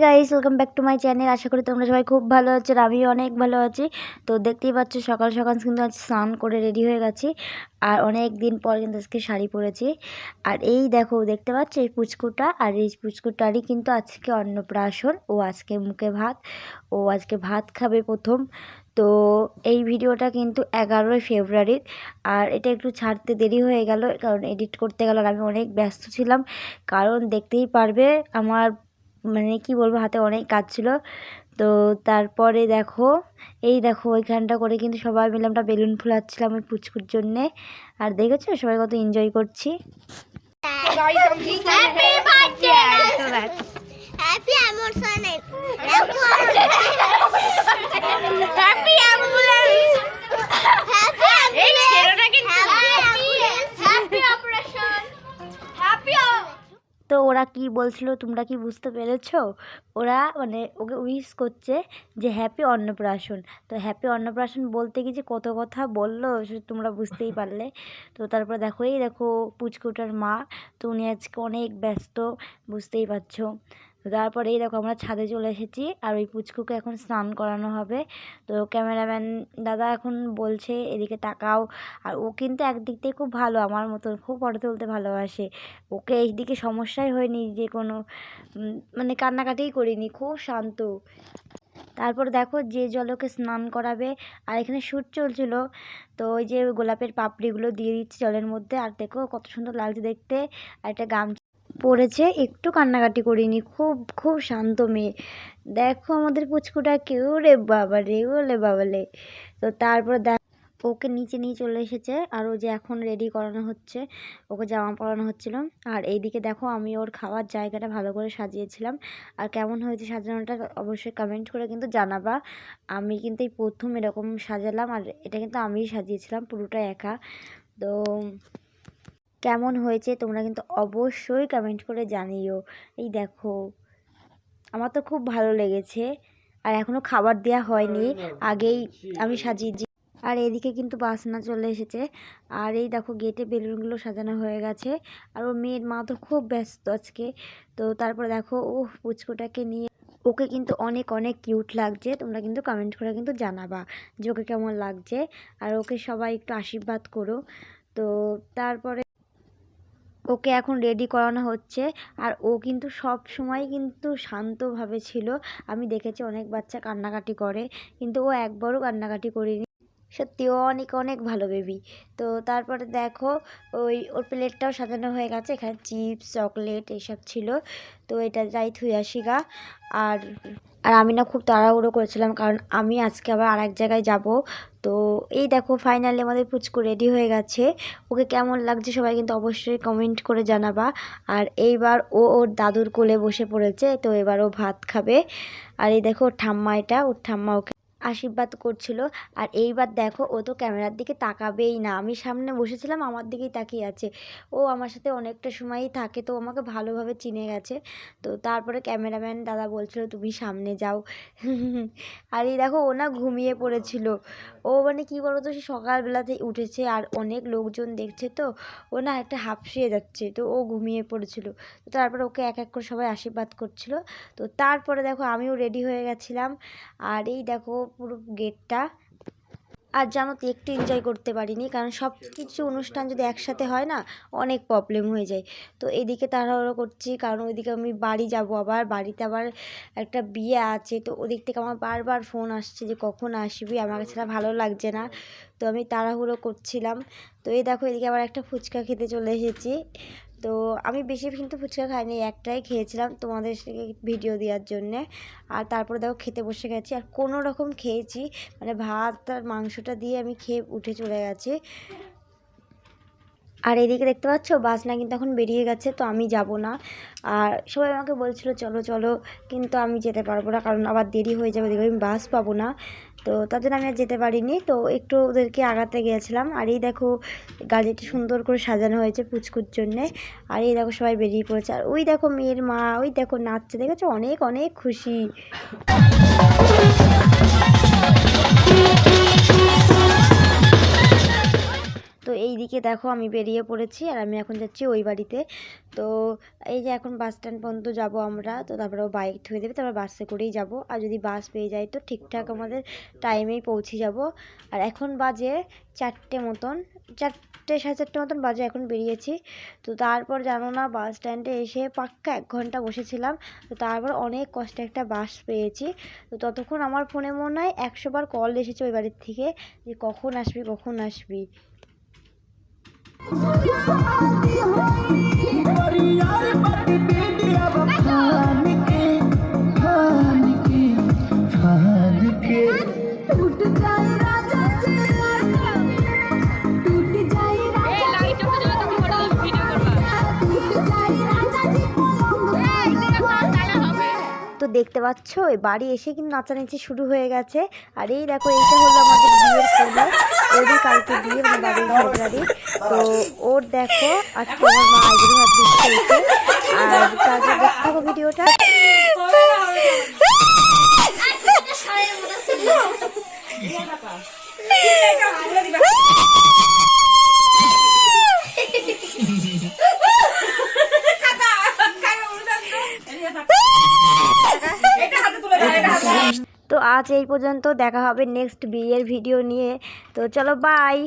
Guys, welcome back to my channel. আশা করি তোমরা সবাই খুব ভালো আছো আর আমিও অনেক ভালো আছি। তো দেখতেই পাচ্ছ সকাল সকাল কিন্তু আজ স্নান করে রেডি হয়ে গেছি। আর অনেক দিন পর কিন্তু আজকে শাড়ি পরেছি। আর এই দেখো, দেখতে পাচ্ছ এই পুচকুটা, আর এই পুচকুটারই কিন্তু আজকে অন্নপ্রাশন। ও আজকে মুখে ভাত, ও আজকে ভাত খাবে প্রথম। তো এই ভিডিওটা কিন্তু 11ই ফেব্রুয়ারির। আর এটা একটু ছাড়তে দেরি হয়ে গেল, কারণ এডিট করতে গেল আর আমি অনেক ব্যস্ত ছিলাম। কারণ দেখতেই পারবে আমার মানে কি বলবো, হাতে অনেক কাজ ছিল। তো তারপরে দেখো, এই দেখো ওইখানটা করে কিন্তু সবাই মিলে আমরা বেলুন ফুলাচ্ছিলাম ওই পুচকুর জন্যে। আর দেখেছো সবাই কত এনজয় করছি। তো ওরা কি বলছিল তোমরা কি বুঝতে পেরেছো? ওরা মানে ওকে উইশ করছে যে হ্যাপি অন্নপ্রাশন। তো হ্যাপি অন্নপ্রাশন বলতে কি যে কত কথা বললো সে তোমরা বুঝতেই পারলে। তো তারপর দেখো, এই দেখো পুচকুটার মা, তো উনি আজকে অনেক ব্যস্ত, বুঝতেই পারছো। তো তারপরে এই দেখো আমরা ছাদে চলে এসেছি, আর ওই পুচকুকে এখন স্নান করানো হবে। তো ক্যামেরাম্যান দাদা এখন বলছে এদিকে তাকাও। আর ও কিন্তু একদিক থেকে খুব ভালো, আমার মতন খুব ফটো তুলতে ভালোবাসে। ওকে এইদিকে সমস্যাই হয়নি যে কোনো মানে কান্নাকাটিই করিনি, খুব শান্ত। তারপর দেখো যে জলকে স্নান করাবে, আর এখানে শ্যুট চলছিল, তো ওই যে গোলাপের পাপড়িগুলো দিয়ে দিচ্ছে জলের মধ্যে। আর দেখো কত সুন্দর লাগছে দেখতে। আর একটা গামছা পরেছে, একটু কান্নাকাটি করিনি, খুব খুব শান্ত মেয়ে। দেখো আমাদের পুচকুটা কেউ রে বাবা রে, ওলে বাবালে। তো তারপর ওকে নিচে নিয়ে চলে এসেছে, আর ও যে এখন রেডি করানো হচ্ছে, ওকে জামা পরানো হচ্ছিল। আর এইদিকে দেখো আমি ওর খাওয়ার জায়গাটা ভালো করে সাজিয়েছিলাম। আর কেমন হয়েছে সাজানোটা অবশ্যই কমেন্ট করে কিন্তু জানাবা। আমি কিন্তু এই প্রথম এরকম সাজালাম, আর এটা কিন্তু আমিই সাজিয়েছিলাম পুরোটা একা। তো কেমন হয়েছে তোমরা কিন্তু অবশ্যই কমেন্ট করে জানিও। এই দেখো আমার তো খুব ভালো লেগেছে। আর এখনও খাবার দেওয়া হয়নি, আগেই আমি সাজিয়ে। আর এদিকে কিন্তু বাসনা চলে এসেছে। আর এই দেখো গেটে বেলুনগুলো সাজানো হয়ে গেছে। আর ওর মেয়ের মা তো খুব ব্যস্ত আজকে। তো তারপরে দেখো ও পুচকুটাকে নিয়ে, ওকে কিন্তু অনেক অনেক কিউট লাগছে। তোমরা কিন্তু কমেন্ট করে কিন্তু জানাবা যে ওকে কেমন লাগছে। আর ওকে সবাই একটু আশীর্বাদ করো। তো তারপরে ওকে এখন রেডি করানো হচ্ছে। আর ও কিন্তু সব সময় কিন্তু শান্তভাবে ছিল। আমি দেখেছি অনেক বাচ্চা কান্নাকাটি করে, কিন্তু ও একবারও কান্নাকাটি করেনি। সত্যি ও অনেক অনেক ভালো বেবি। তো তারপরে দেখো ওর প্লেটটাও সাজানো হয়ে গেছে, এখানে চিপস চকলেট এইসব ছিল। তো এটা যাই থুই আসি গা। আর আর আমি না খুব তাড়াহুড়ো করেছিলাম, কারণ আমি আজকে আবার আরেক জায়গায় যাব। তো এই দেখো ফাইনালি আমাদের পুচকু রেডি হয়ে গেছে। ওকে কেমন লাগছে সবাই কিন্তু অবশ্যই কমেন্ট করে জানাবা। আর এইবার ও ওর দাদুর কোলে বসে পড়েছে, তো এবার ও ভাত খাবে। আর এই দেখো ওর ঠাম্মা, এটা ওর ঠাম্মা ওকে আশীর্বাদ করছিল। আর এইবার দেখো ও তো ক্যামেরার দিকে তাকাবেই না, আমি সামনে বসেছিলাম আমার দিকেই তাকিয়ে আছে। ও আমার সাথে অনেকটা সময়ই থাকে, তো আমাকে ভালোভাবে চিনে গেছে। তো তারপরে ক্যামেরাম্যান দাদা বলছিল তুমি সামনে যাও। আর এই দেখো ও না ঘুমিয়ে পড়েছিল। ও মানে কী বলো তো, সে সকালবেলাতেই উঠেছে আর অনেক লোকজন দেখছে, তো ও না একটা হাঁফিয়ে যাচ্ছে, তো ও ঘুমিয়ে পড়েছিল। তো তারপরে ওকে এক এক করে সবাই আশীর্বাদ করছিল। তো তারপরে দেখো আমিও রেডি হয়ে গেছিলাম। আর এই দেখো পুরো গেটটা। আর জানো তো একটু এনজয় করতে পারিনি, কারণ সব কিছু অনুষ্ঠান যদি একসাথে হয় না অনেক প্রবলেম হয়ে যায়। তো এদিকে তাড়াহুড়ো করছি, কারণ ওইদিকে আমি বাড়ি যাব, আবার বাড়িতে আবার একটা বিয়ে আছে। তো ওদিক থেকে আমার বারবার ফোন আসছে যে কখন আসবি, আমার কাছে ভালো লাগছে না। তো আমি তাড়াহুড়ো করছিলাম। তো এই দেখো এদিকে আবার একটা ফুচকা খেতে চলে এসেছি। তো আমি বেশি কিন্তু ফুচকা খাইনি, একটাই খেয়েছিলাম তোমাদের ভিডিও দেওয়ার জন্যে। আর তারপরে দেখো খেতে বসে গেছি, আর কোনো রকম খেয়েছি, মানে ভাত আর মাংসটা দিয়ে আমি খেয়ে উঠে চলে গেছি। আর এদিকে দেখতে পাচ্ছ বাসনা কিন্তু এখন বেরিয়ে গেছে, তো আমি যাব না। আর সবাই আমাকে বলছিল চলো চলো, কিন্তু আমি যেতে পারবো না, কারণ আবার দেরি হয়ে যাবে, দেখো আমি বাস পাবো না। তো তার জন্য আমি আর যেতে পারিনি, তো একটু ওদেরকে আগাতে গিয়েছিলাম। আর এই দেখো গাড়িটি সুন্দর করে সাজানো হয়েছে পুচকুর জন্যে। আর এই দেখো সবাই বেরিয়ে পড়েছে, আর ওই দেখো মেয়ের মা, ওই দেখো নাচছে, দেখেছো অনেক অনেক খুশি। তো এই দিকে দেখো আমি বেরিয়ে পড়েছি আর আমি এখন যাচ্ছি ওই বাড়িতে। তো এই যে এখন বাস স্ট্যান্ড পর্যন্ত যাবো আমরা, তো তারপরে ও বাইক থুয়ে দেবে, তারপর বাসে করেই যাব। আর যদি বাস পেয়ে যাই তো ঠিকঠাক আমাদের টাইমেই পৌঁছে যাব। আর এখন বাজে 4টে মতন, 4টে সাড়ে 4টে মতন বাজে, এখন বেরিয়েছি। তো তারপর জানো না বাস স্ট্যান্ডে এসে পাক্কা 1 ঘন্টা বসেছিলাম। তো তারপর অনেক কষ্টে একটা বাস পেয়েছি। তো ততক্ষণ আমার ফোনে মনে হয় 100 বার কল এসেছে ওই বাড়ির থেকে যে কখন আসবি কখন আসবি। তো দেখতে পাচ্ছ এই বাড়ি এসে কিন্তু নাচানাচি শুরু হয়ে গেছে। আর এই দেখো এইটা হলো আমাদের বিয়ের কোলে, ওরই কালকে বিয়ে, মানে বাড়ির ঝগড়ারি। তো ওর দেখো আজকে আমার মা আইবুড়ো হাত দিচ্ছে এসে। আর তারপর দেখতে থাকো ভিডিওটা। তো আজ এই পর্যন্ত, দেখা হবে নেক্সট বিয়ের ভিডিও নিয়ে। তো চলো বাই।